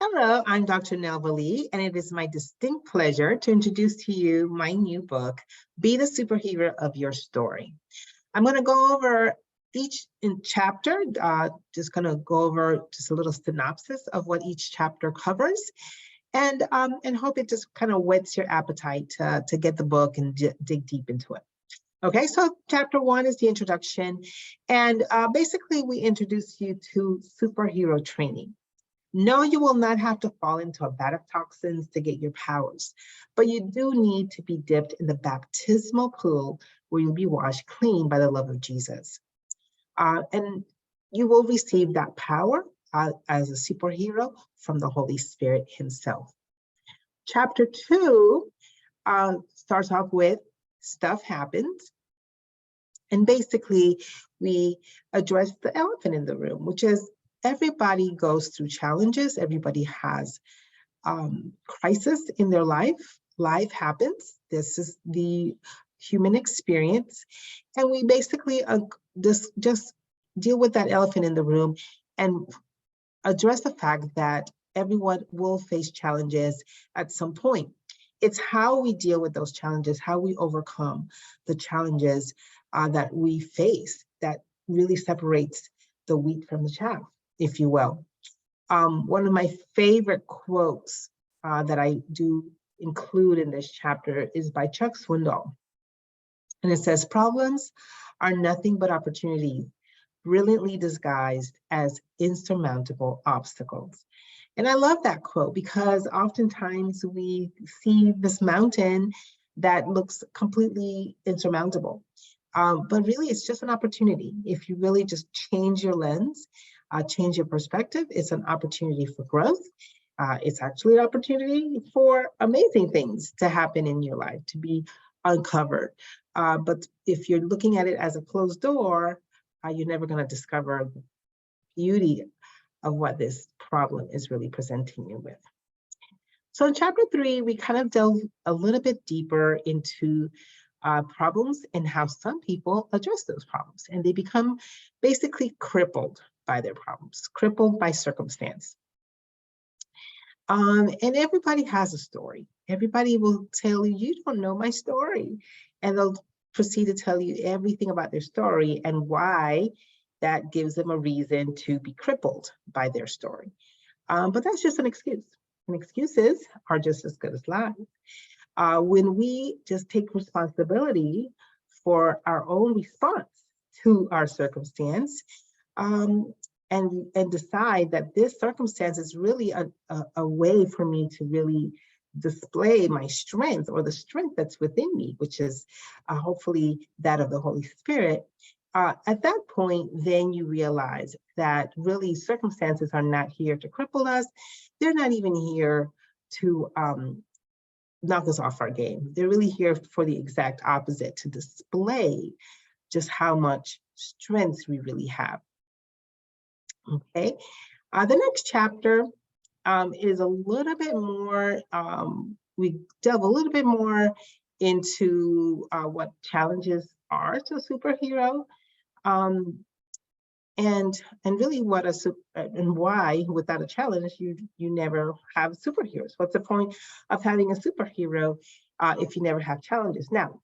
Hello, I'm Dr. Nelva Lee, and it is my distinct pleasure to introduce to you my new book, Be the Superhero of Your Story. I'm going to go over each chapter, just going to go over just a little synopsis of what each chapter covers, and hope it just kind of whets your appetite to get the book and dig deep into it. Okay, so chapter 1 is the introduction, and basically we introduce you to superhero training. No, you will not have to fall into a vat of toxins to get your powers, but you do need to be dipped in the baptismal pool where you'll be washed clean by the love of Jesus. And you will receive that power as a superhero from the Holy Spirit himself. Chapter 2 starts off with stuff happens. And basically, we address the elephant in the room, which is everybody goes through challenges. Everybody has crisis in their life. Life happens. This is the human experience. And we basically just deal with that elephant in the room and address the fact that everyone will face challenges at some point. It's how we deal with those challenges, how we overcome the challenges that we face that really separates the wheat from the chaff, if you will. One of my favorite quotes that I do include in this chapter is by Chuck Swindoll. And it says, "Problems are nothing but opportunities, brilliantly disguised as insurmountable obstacles." And I love that quote because oftentimes we see this mountain that looks completely insurmountable. But really, it's just an opportunity. If you really just change your lens, change your perspective, it's an opportunity for growth. It's actually an opportunity for amazing things to happen in your life, to be uncovered. But if you're looking at it as a closed door, you're never going to discover the beauty of what this problem is really presenting you with. So in chapter 3, we kind of delve a little bit deeper into problems and how some people address those problems. And they become basically crippled by their problems, crippled by circumstance. And everybody has a story. Everybody will tell you, "You don't know my story." And they'll proceed to tell you everything about their story and why that gives them a reason to be crippled by their story. But that's just an excuse. And excuses are just as good as lies. When we just take responsibility for our own response to our circumstance, and decide that this circumstance is really a way for me to really display my strength or the strength that's within me, which is hopefully that of the Holy Spirit. At that point, then you realize that really circumstances are not here to cripple us. They're not even here to knock us off our game. They're really here for the exact opposite, to display just how much strength we really have. Okay, the next chapter is a little bit more, we delve a little bit more into what challenges are to a superhero, and really what and why without a challenge you never have superheroes. What's the point of having a superhero if you never have challenges? Now,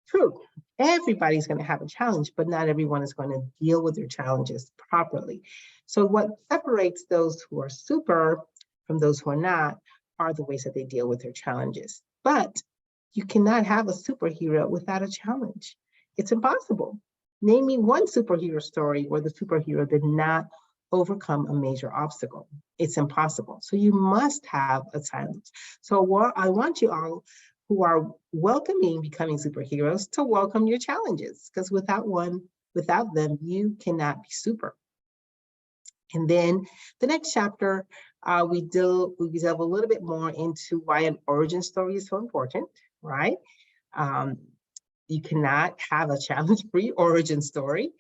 true, everybody's going to have a challenge, but not everyone is going to deal with their challenges properly. So what separates those who are super from those who are not are the ways that they deal with their challenges. But you cannot have a superhero without a challenge. It's impossible. Name me one superhero story where the superhero did not overcome a major obstacle. It's impossible. So you must have a challenge. So what I want you all who are welcoming becoming superheroes to welcome your challenges, because without them, you cannot be super. And then the next chapter, we delve a little bit more into why an origin story is so important, right? You cannot have a challenge-free origin story.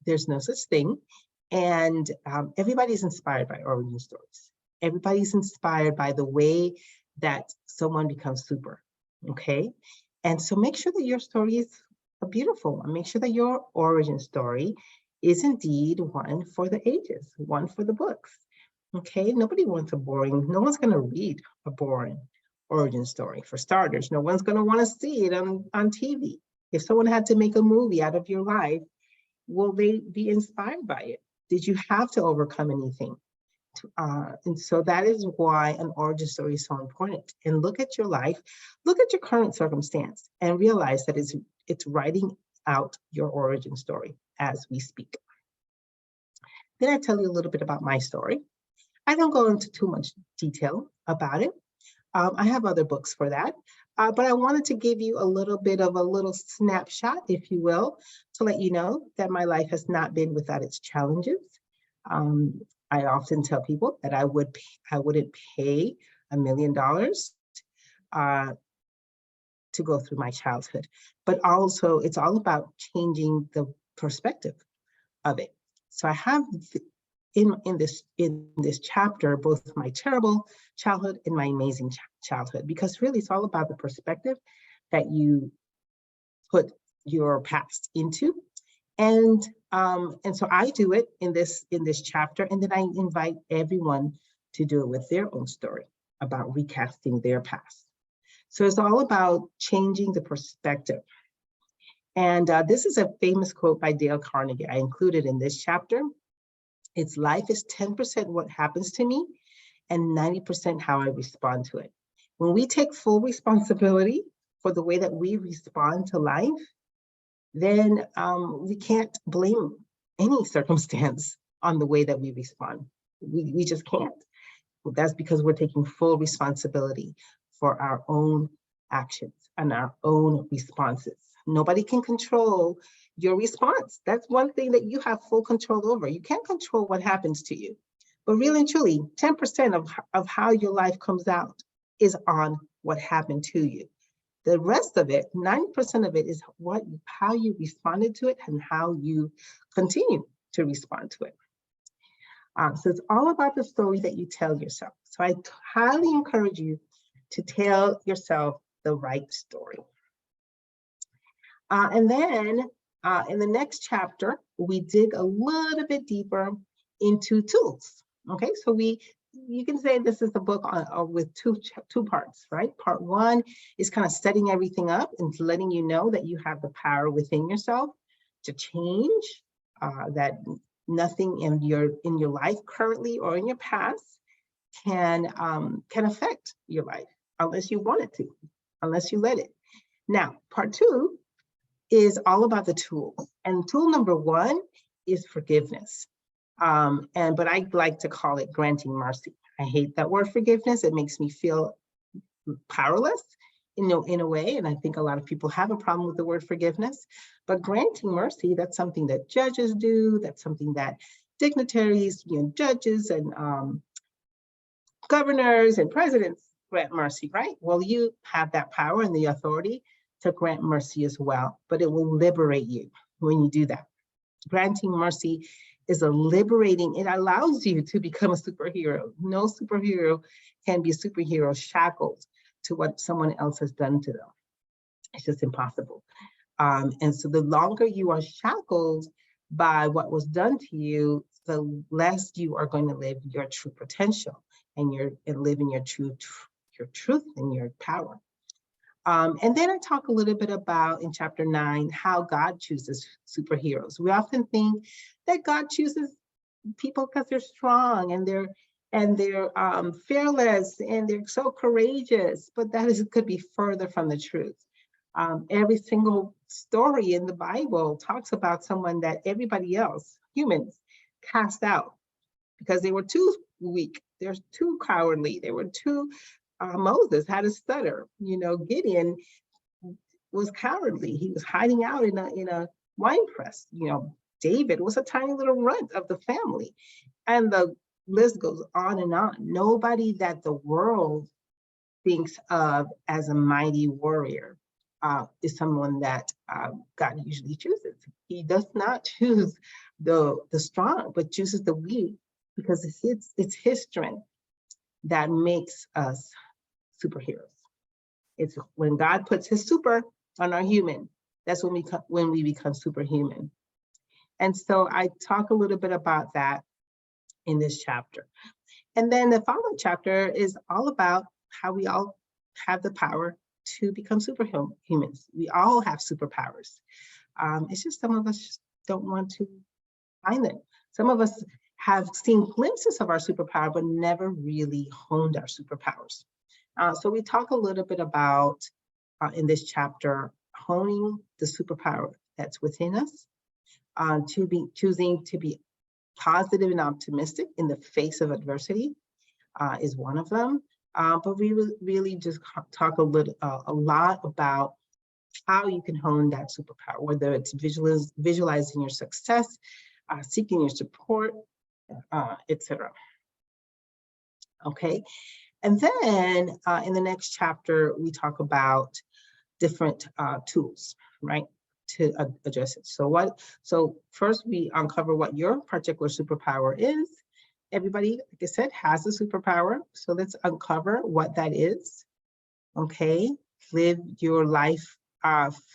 There's no such thing. And everybody's inspired by origin stories. Everybody's inspired by the way that someone becomes super, okay? And so make sure that your story is beautiful and make sure that your origin story is indeed one for the ages, one for the books. Okay, nobody wants a boring, no one's gonna read a boring origin story. For starters, no one's gonna wanna see it on TV. If someone had to make a movie out of your life, will they be inspired by it? Did you have to overcome anything? And so that is why an origin story is so important. And look at your life, look at your current circumstance, and realize that it's writing out your origin story as we speak. Then I tell you a little bit about my story. I don't go into too much detail about it. I have other books for that, but I wanted to give you a little bit of a little snapshot, if you will, to let you know that my life has not been without its challenges. I often tell people that I wouldn't pay $1 million to go through my childhood, but also it's all about changing the perspective of it. So I have in this chapter both my terrible childhood and my amazing childhood, because really it's all about the perspective that you put your past into. And so I do it in this chapter, and then I invite everyone to do it with their own story about recasting their past. So it's all about changing the perspective. And this is a famous quote by Dale Carnegie I included in this chapter. It's life is 10% what happens to me and 90% how I respond to it. When we take full responsibility for the way that we respond to life, then we can't blame any circumstance on the way that we respond. We just can't. Well, that's because we're taking full responsibility for our own actions and our own responses. Nobody can control your response. That's one thing that you have full control over. You can't control what happens to you. But really and truly, 10% of how your life comes out is on what happened to you. The rest of it, 90% of it, is how you responded to it and how you continue to respond to it. So it's all about the story that you tell yourself. So I highly encourage you to tell yourself the right story. And then in the next chapter, we dig a little bit deeper into tools. Okay, so you can say this is a book with two parts, right? Part one is kind of setting everything up and letting you know that you have the power within yourself to change, that nothing in your life currently or in your past can affect your life unless you want it to, unless you let it. Now, part two is all about the tools. And tool number one is forgiveness. But I like to call it granting mercy. I hate that word forgiveness. It makes me feel powerless in a way. And I think a lot of people have a problem with the word forgiveness. But granting mercy, that's something that judges do. That's something that dignitaries, judges and governors and presidents grant mercy, right? Well, you have that power and the authority to grant mercy as well, but it will liberate you when you do that. Granting mercy is it allows you to become a superhero. No superhero can be a superhero shackled to what someone else has done to them. It's just impossible. And so the longer you are shackled by what was done to you, the less you are going to live your true potential and live in your truth and your power. And then I talk a little bit about, in chapter 9, how God chooses superheroes. We often think that God chooses people because they're strong and they're fearless and they're so courageous, but could be further from the truth. Every single story in the Bible talks about someone that everybody else, humans, cast out because they were too weak, they're too cowardly, they were too Moses had a stutter. Gideon was cowardly. He was hiding out in a wine press. David was a tiny little runt of the family. And the list goes on and on. Nobody that the world thinks of as a mighty warrior is someone that God usually chooses. He does not choose the strong, but chooses the weak, because it's his strength that makes us superheroes. It's when God puts his super on our human, that's when we become superhuman. And so I talk a little bit about that in this chapter. And then the following chapter is all about how we all have the power to become superhumans. We all have superpowers. It's just some of us just don't want to find them. Some of us have seen glimpses of our superpower, but never really honed our superpowers. So we talk a little bit about, in this chapter, honing the superpower that's within us, choosing to be positive and optimistic in the face of adversity is one of them. But we really just talk a lot about how you can hone that superpower, whether it's visualizing your success, seeking your support, etc. Okay, and then in the next chapter, we talk about different tools, right, to address it. So first we uncover what your particular superpower is. Everybody, like I said, has a superpower. So let's uncover what that is. Okay, live your life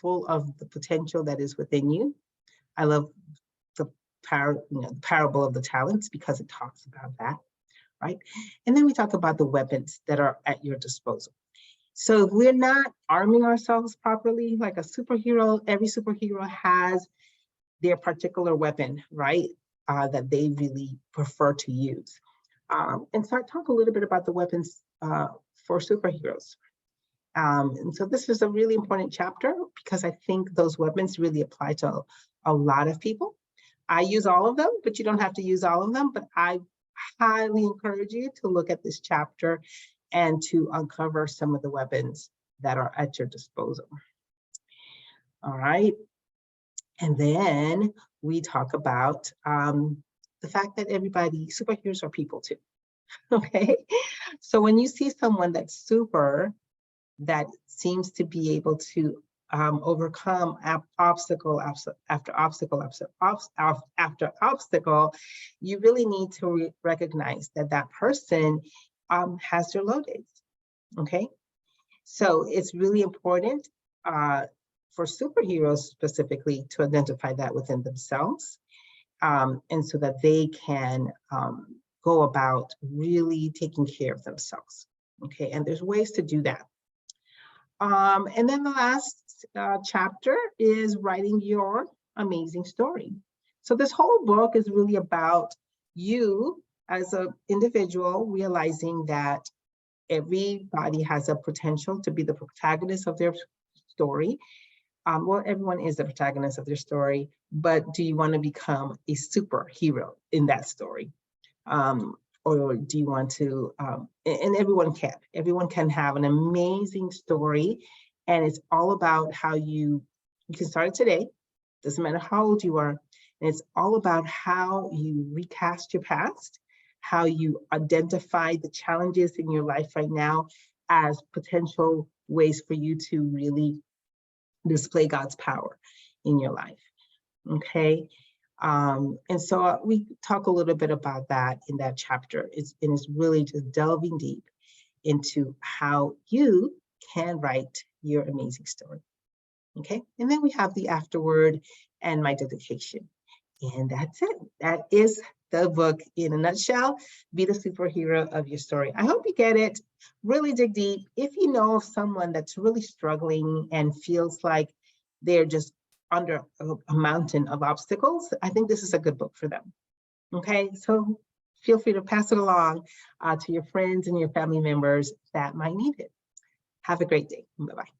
full of the potential that is within you. I love the parable of the talents because it talks about that, right? And then we talk about the weapons that are at your disposal. So if we're not arming ourselves properly, like a superhero, every superhero has their particular weapon, right? That they really prefer to use. And so I talk a little bit about the weapons for superheroes. And so this is a really important chapter because I think those weapons really apply to a lot of people. I use all of them, but you don't have to use all of them. But I highly encourage you to look at this chapter and to uncover some of the weapons that are at your disposal. All right. And then we talk about the fact that superheroes are people too. Okay. So when you see someone that's super, that seems to be able to overcome obstacle after obstacle, you really need to recognize that that person has their low days. Okay. So it's really important for superheroes specifically to identify that within themselves, and so that they can go about really taking care of themselves. Okay, and there's ways to do that. And then the last chapter is writing your amazing story. So this whole book is really about you as an individual realizing that everybody has a potential to be the protagonist of their story. Well, everyone is the protagonist of their story, but do you want to become a superhero in that story? Or do you want to, and everyone can have an amazing story, and it's all about how you can start it today, doesn't matter how old you are, and it's all about how you recast your past, how you identify the challenges in your life right now as potential ways for you to really display God's power in your life, okay? And so we talk a little bit about that in that chapter. It's really just delving deep into how you can write your amazing story, okay? And then we have the afterword and my dedication. And that's it. That is the book in a nutshell. Be the superhero of your story. I hope you get it. Really dig deep. If you know of someone that's really struggling and feels like they're just under a mountain of obstacles, I think this is a good book for them. Okay, so feel free to pass it along to your friends and your family members that might need it. Have a great day. Bye-bye.